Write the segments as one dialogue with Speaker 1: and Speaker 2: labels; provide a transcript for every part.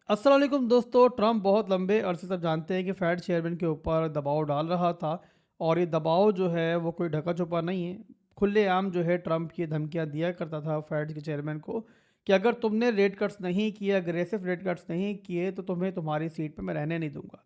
Speaker 1: अस्सलाम वालेकुम दोस्तों। ट्रंप बहुत लंबे अरसे तक जानते हैं कि फेड चेयरमैन के ऊपर दबाव डाल रहा था और ये दबाव जो है वो कोई ढका छुपा नहीं है। खुलेआम जो है ट्रंप की धमकियां दिया करता था फेड के चेयरमैन को कि अगर तुमने रेट कट्स नहीं किए, अग्रेसिव रेट कट्स नहीं किए तो तुम्हें तुम्हारी सीट पे मैं रहने नहीं दूंगा।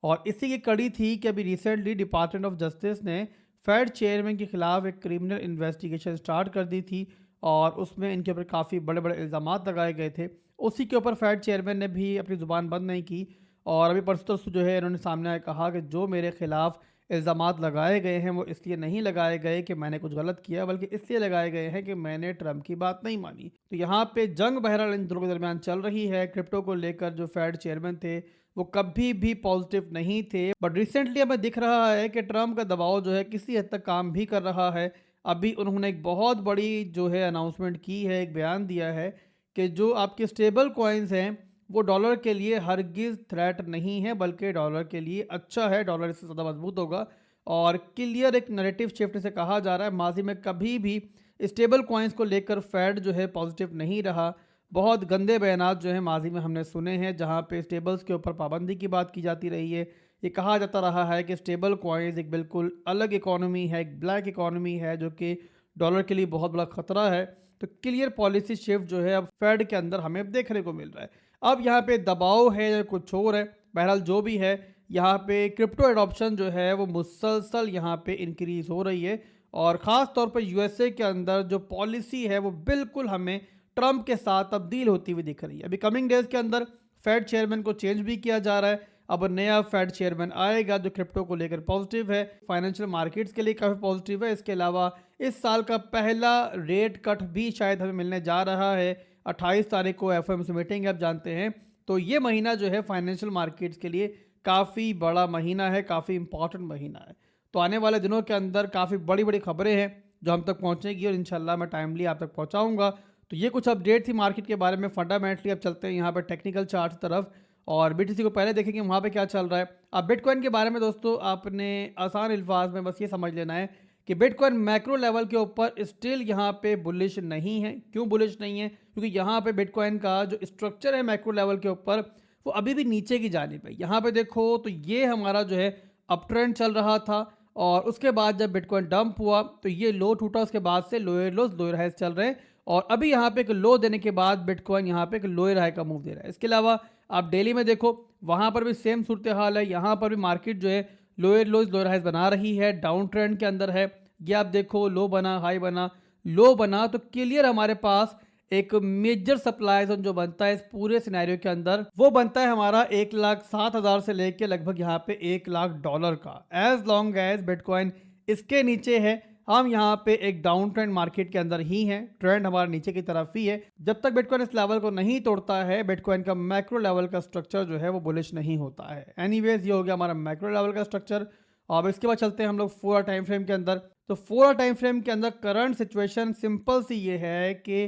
Speaker 1: और इसी की कड़ी थी कि अभी रिसेंटली डिपार्टमेंट ऑफ जस्टिस ने फेड चेयरमैन के खिलाफ एक क्रिमिनल इन्वेस्टिगेशन स्टार्ट कर दी थी और उसमें इनके ऊपर काफ़ी बड़े बड़े इल्ज़ाम लगाए गए थे। उसी के ऊपर फेड चेयरमैन ने भी अपनी ज़ुबान बंद नहीं की और अभी परसों तरसों जो है इन्होंने सामने आया कहा कि जो मेरे खिलाफ इल्ज़ामात लगाए गए हैं वो इसलिए नहीं लगाए गए कि मैंने कुछ गलत किया, बल्कि इसलिए लगाए गए हैं कि मैंने ट्रंप की बात नहीं मानी। तो यहाँ पे जंग बहरहाल इन दोनों के दरमियान चल रही है। क्रिप्टो को लेकर जो फेड चेयरमैन थे वो कभी भी पॉजिटिव नहीं थे, बट रिसेंटली हमें दिख रहा है कि ट्रंप का दबाव जो है किसी हद तक काम भी कर रहा है। अभी उन्होंने एक बहुत बड़ी जो है अनाउंसमेंट की है, एक बयान दिया है कि जो आपके स्टेबल कॉइन्स हैं वो डॉलर के लिए हरगिज़ थ्रेट नहीं है, बल्कि डॉलर के लिए अच्छा है, डॉलर इससे ज़्यादा मजबूत होगा। और क्लियर एक नैरेटिव शिफ्ट से कहा जा रहा है, माजी में कभी भी स्टेबल कॉइन्स को लेकर फेड जो है पॉजिटिव नहीं रहा। बहुत गंदे बयानात जो है माजी में हमने सुने हैं, जहाँ पे स्टेबल्स के ऊपर पाबंदी की बात की जाती रही है। ये कहा जाता रहा है कि स्टेबल कॉइन्स एक बिल्कुल अलग इकोनॉमी है, एक ब्लैक इकोनॉमी है जो कि डॉलर के लिए बहुत बड़ा खतरा है। तो क्लियर पॉलिसी शिफ्ट जो है अब फेड के अंदर हमें देखने को मिल रहा है। अब यहाँ पे दबाव है या कुछ और है, बहरहाल जो भी है, यहाँ पे क्रिप्टो एडॉप्शन जो है वो मुसलसल यहाँ पे इंक्रीज हो रही है। और ख़ास तौर पर यूएसए के अंदर जो पॉलिसी है वो बिल्कुल हमें ट्रंप के साथ तब्दील होती हुई दिख रही है। अभी कमिंग डेज के अंदर फेड चेयरमैन को चेंज भी किया जा रहा है। अब नया फेड चेयरमैन आएगा जो क्रिप्टो को लेकर पॉजिटिव है, फाइनेंशियल मार्केट्स के लिए काफ़ी पॉजिटिव है। इसके अलावा इस साल का पहला रेट कट भी शायद हमें मिलने जा रहा है। 28 तारीख को एफओएमसी मीटिंग है, आप जानते हैं। तो ये महीना जो है फाइनेंशियल मार्केट्स के लिए काफ़ी बड़ा महीना है, काफ़ी इंपॉर्टेंट महीना है। तो आने वाले दिनों के अंदर काफ़ी बड़ी बड़ी खबरें हैं जो हम तक पहुंचेगी और इंशाल्लाह मैं टाइमली आप तक पहुंचाऊंगा। तो ये कुछ अपडेट थी मार्केट के बारे में फंडामेंटली। अब चलते हैं यहाँ पर टेक्निकल चार्ट तरफ और बीटीसी को पहले देखेंगे वहाँ पे क्या चल रहा है। अब बिटकॉइन के बारे में दोस्तों आपने आसान अल्फाज में बस ये समझ लेना है कि बिटकॉइन मैक्रो लेवल के ऊपर स्टिल यहाँ पे बुलिश नहीं है। क्यों बुलिश नहीं है? क्योंकि यहाँ पे बिटकॉइन का जो स्ट्रक्चर है मैक्रो लेवल के ऊपर वो अभी भी नीचे की जानिब है। यहाँ पे देखो तो ये हमारा जो है अप ट्रेंड चल रहा था और उसके बाद जब बिटकॉइन डंप हुआ तो ये लो टूटा, उसके बाद से लोअर लोज लोअर हाइज चल रहे हैं और अभी यहाँ पे एक लो देने के बाद बिटकॉइन यहाँ पे एक लोअर हाई का मूव दे रहा है। इसके अलावा आप डेली में देखो वहाँ पर भी सेम सूरत हाल है। यहाँ पर भी मार्केट जो है लोअर लोज लोअर हाइज बना रही है, डाउन ट्रेंड के अंदर है। ये आप देखो लो बना, हाई बना, लो बना, तो क्लियर हमारे पास एक मेजर सप्लाई जोन जो बनता है इस पूरे सिनेरियो के अंदर वो बनता है हमारा 1,07,000 से लेके लगभग यहाँ पे $1,00,000 का। एज लॉन्ग एज बिटकॉइन इसके नीचे है, हम यहाँ पे एक डाउन ट्रेंड मार्केट के अंदर ही हैं, ट्रेंड हमारा नीचे की तरफ ही है। जब तक बिटकॉइन इस लेवल को नहीं तोड़ता है बिटकॉइन का मैक्रो लेवल का स्ट्रक्चर जो है वो बुलिश नहीं होता है। एनीवेज ये हो गया हमारा मैक्रो लेवल का स्ट्रक्चर। अब इसके बाद चलते हैं हम लोग 4 टाइम फ्रेम के अंदर। तो 4 टाइम फ्रेम के अंदर करंट सिचुएशन सिंपल सी ये है कि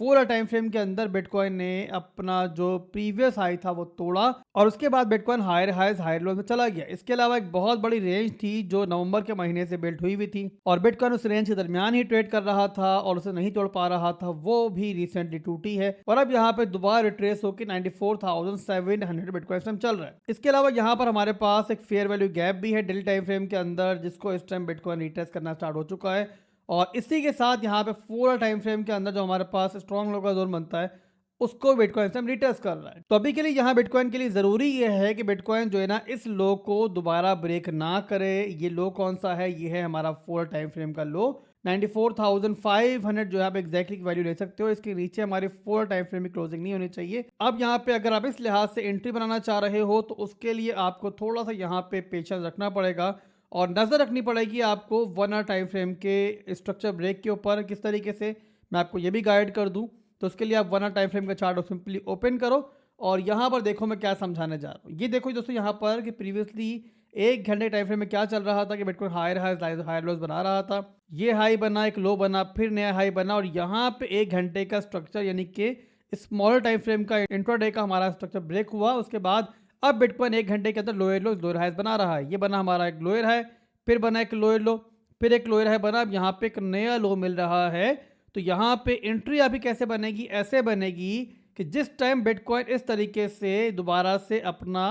Speaker 1: 4 टाइम फ्रेम के अंदर बिटकॉइन ने अपना जो प्रीवियस हाई था वो तोड़ा और उसके बाद bitcoin higher highs higher low में चला गया। इसके अलावा एक बहुत बड़ी रेंज थी जो नवंबर के महीने से बिल्ड हुई हुई थी और बिटकॉइन उस रेंज के दरमियान ही ट्रेड कर रहा था और उसे नहीं तोड़ पा रहा था, वो भी रिसेंटली टूटी है और अब यहाँ पे दोबारा रिट्रेस होकर 94,700 बिटकॉइन चल रहा है। इसके अलावा यहाँ पर हमारे पास एक फेयर वैल्यू गैप भी है डेली टाइम फ्रेम के अंदर, जिसको इस टाइम बिटकॉइन रिट्रेस करना स्टार्ट हो चुका है और इसी के साथ यहाँ पे 4 टाइम फ्रेम के अंदर जो हमारे पास स्ट्रॉन्ग लो का जोन बनता है उसको बिटकॉइन से हम रिटेस्ट कर रहा है। तो अभी के लिए यहाँ बिटकॉइन के लिए जरूरी ये है कि बिटकॉइन जो है ना इस लो को दोबारा ब्रेक ना करे। ये लो कौन सा है? ये है हमारा 4 टाइम फ्रेम का लो 94,500 जो है आप एग्जैक्टली वैल्यू ले सकते हो। इसके नीचे हमारी 4 टाइम फ्रेम की क्लोजिंग नहीं होनी चाहिए। अब यहाँ पे अगर आप इस लिहाज से एंट्री बनाना चाह रहे हो तो उसके लिए आपको थोड़ा सा यहाँ पे पेशेंस रखना पड़ेगा और नज़र रखनी पड़ेगी आपको 1 आवर टाइम फ्रेम के स्ट्रक्चर ब्रेक के ऊपर। किस तरीके से मैं आपको ये भी गाइड कर दूं, तो उसके लिए आप 1 आवर टाइम फ्रेम का चार्ट सिंपली ओपन करो और यहाँ पर देखो मैं क्या समझाने जा रहा हूँ। ये देखो दोस्तों यहाँ पर कि प्रीवियसली 1 घंटे टाइम फ्रेम में क्या चल रहा था कि बिटकॉइन हायर हायर लोज बना रहा था। ये हाई बना, एक लो बना, फिर नया हाई बना और यहाँ पे 1 घंटे का स्ट्रक्चर यानी कि स्मॉलर टाइम फ्रेम का इंट्राडे का हमारा स्ट्रक्चर ब्रेक हुआ। उसके बाद अब बिटकॉइन 1 घंटे के अंदर लोअर लो लोअर हाइज बना रहा है। ये बना हमारा एक लोअर है, फिर बना एक लोअर लो, फिर एक लोअर हाई बना। अब यहाँ पे एक नया लो मिल रहा है। तो यहाँ पे एंट्री अभी कैसे बनेगी? ऐसे बनेगी कि जिस टाइम बिटकॉइन इस तरीके से दोबारा से अपना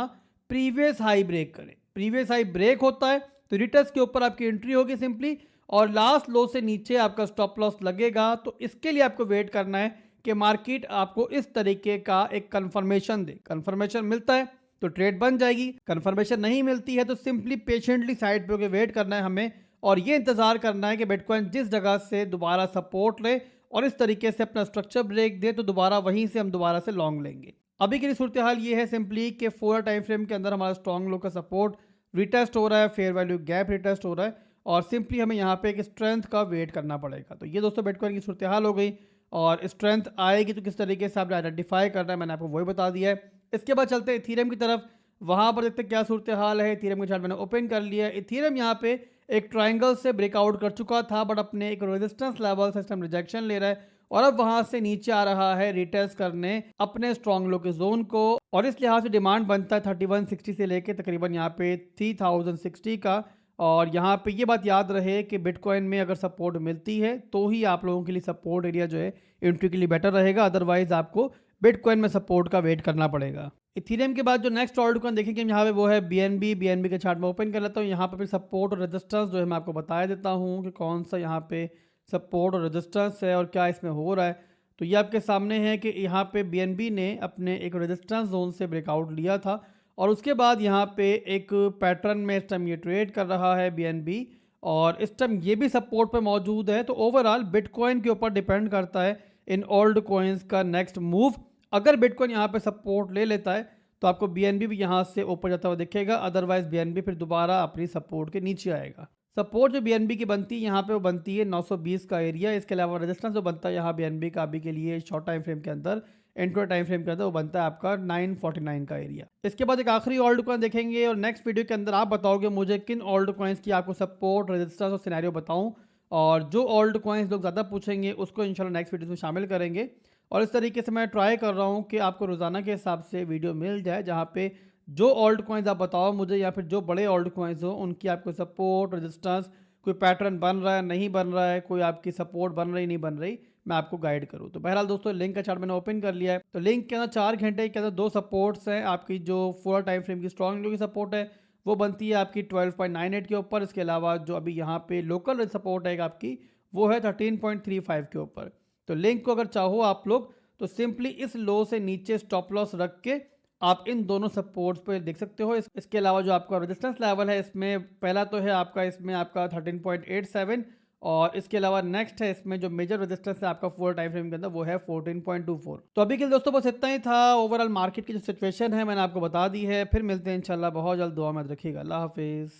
Speaker 1: प्रीवियस हाई ब्रेक करे, प्रीवियस हाई ब्रेक होता है तो रिटर्स के ऊपर आपकी एंट्री होगी सिंपली, और लास्ट लो से नीचे आपका स्टॉप लॉस लगेगा। तो इसके लिए आपको वेट करना है कि मार्केट आपको इस तरीके का एक कंफर्मेशन दे। कंफर्मेशन मिलता है तो ट्रेड बन जाएगी, कंफर्मेशन नहीं मिलती है तो सिंपली पेशेंटली साइड पे होकर वेट करना है हमें, और ये इंतजार करना है कि बिटकॉइन जिस जगह से दोबारा सपोर्ट ले और इस तरीके से अपना स्ट्रक्चर ब्रेक दे तो दोबारा वहीं से हम दोबारा से लॉन्ग लेंगे। अभी की सूरत हाल ये है सिंपली कि 4 टाइम फ्रेम के अंदर हमारा स्ट्रॉन्ग लो का सपोर्ट रिटेस्ट हो रहा है, फेयर वैल्यू गैप रिटेस्ट हो रहा है, और सिंपली हमें यहाँ पे एक स्ट्रेंथ का वेट करना पड़ेगा। तो ये दोस्तों बिटकॉइन की सूरत हाल हो गई, और स्ट्रेंथ आएगी तो किस तरीके से आपने आइडेंटिफाई करना है मैंने आपको वही बता दिया है। इसके बाद चलते हैं इथीरियम की तरफ, वहाँ पर देखते हैं क्या सूरत हाल है। इथीरियम का चार्ट मैंने ओपन कर लिया। इथीरियम यहाँ पे एक ट्राइंगल से ब्रेकआउट कर चुका था, बट अपने एक रेजिस्टेंस लेवल सिस्टम रिजेक्शन ले रहा है, और अब वहां से नीचे आ रहा है रिटेस्ट करने अपने स्ट्रॉन्ग लो के जोन को, और इस लिहाज से डिमांड बनता है 3160 से लेके तकरीबन यहाँ पे 3060 का। और यहाँ पे ये बात याद रहे कि बिटकॉइन में अगर सपोर्ट मिलती है तो ही आप लोगों के लिए सपोर्ट एरिया जो है एंट्री के लिए बेटर रहेगा, अदरवाइज आपको बिटकॉइन में सपोर्ट का वेट करना पड़ेगा। इथीरियम के बाद जो नेक्स्ट ऑल्ट कॉइन देखेंगे यहाँ पे वो है बीएनबी के चार्ट में ओपन कर लेता हूँ। यहाँ पे फिर सपोर्ट और रेजिस्टेंस जो है मैं आपको बता देता हूँ कि कौन सा यहाँ पे सपोर्ट और रेजिस्टेंस है और क्या इसमें हो रहा है। तो ये आपके सामने है कि यहाँ पे बीएनबी ने अपने एक रेजिस्टेंस जोन से ब्रेकआउट लिया था, और उसके बाद यहाँ पे एक पैटर्न में इस टाइम ये ट्रेड कर रहा है बीएनबी, और इस टाइम ये भी सपोर्ट पे मौजूद है। तो ओवरऑल बिटकॉइन के ऊपर डिपेंड करता है इन ओल्ड कॉइन्स का नेक्स्ट मूव। अगर बिटकॉइन यहाँ पे सपोर्ट ले लेता है तो आपको बीएनबी भी यहाँ से ऊपर जाता हुआ दिखेगा, अदरवाइज बीएनबी फिर दोबारा अपनी सपोर्ट के नीचे आएगा। सपोर्ट जो बीएनबी की बनती है यहाँ पे वो बनती है 920 का एरिया। इसके अलावा रेजिस्टेंस जो बनता है यहाँ बीएनबी का अभी के लिए शॉर्ट टाइम फ्रेम के अंदर, इंट्रा टाइम फ्रेम के अंदर वो बनता है आपका 949 का एरिया। इसके बाद एक आखिरी ओल्ड कॉइन देखेंगे, और नेक्स्ट वीडियो के अंदर आप बताओगे मुझे किन ओल्ड कॉइन्स की आपको सपोर्ट रेजिस्टेंस और सिनेरियो बताऊं, और जो ओल्ड कॉइन्स लोग ज़्यादा पूछेंगे उसको इंशाल्लाह नेक्स्ट वीडियो में शामिल करेंगे। और इस तरीके से मैं ट्राई कर रहा हूँ कि आपको रोज़ाना के हिसाब से वीडियो मिल जाए जहाँ पे जो ओल्ड कॉइन्स आप बताओ मुझे, या फिर जो बड़े ओल्ड कॉइन्स हो उनकी आपको सपोर्ट रेजिस्टेंस, कोई पैटर्न बन रहा है नहीं बन रहा है, कोई आपकी सपोर्ट बन रही नहीं बन रही, मैं आपको गाइड करूँ। तो बहरहाल दोस्तों लिंक का चार्ट मैंने ओपन कर लिया है। तो लिंक के अंदर 4 घंटे के अंदर 2 सपोर्ट्स हैं। आपकी जो 4 टाइम फ्रेम की स्ट्रॉन्ग लो की सपोर्ट है वो बनती है आपकी 12.98 के ऊपर। इसके अलावा जो अभी यहाँ पे लोकल सपोर्ट है आपकी वो है 13.35 के ऊपर। तो लिंक को अगर चाहो आप लोग तो सिंपली इस लो से नीचे स्टॉप लॉस रख के आप इन दोनों सपोर्ट्स पे देख सकते हो। इसके अलावा जो आपका रेजिस्टेंस लेवल है इसमें पहला तो है आपका, इसमें आपका 13.87, और इसके अलावा नेक्स्ट है इसमें जो मेजर रेजिस्टेंस है आपका 4 टाइम फ्रेम के अंदर वो है 14.24। तो अभी के लिए दोस्तों बस इतना ही था। ओवरऑल मार्केट की जो सिचुएशन है मैंने आपको बता दी है। फिर मिलते हैं इंशाल्लाह बहुत जल्द। दुआ में रखिएगा। अल्लाह हाफिज़।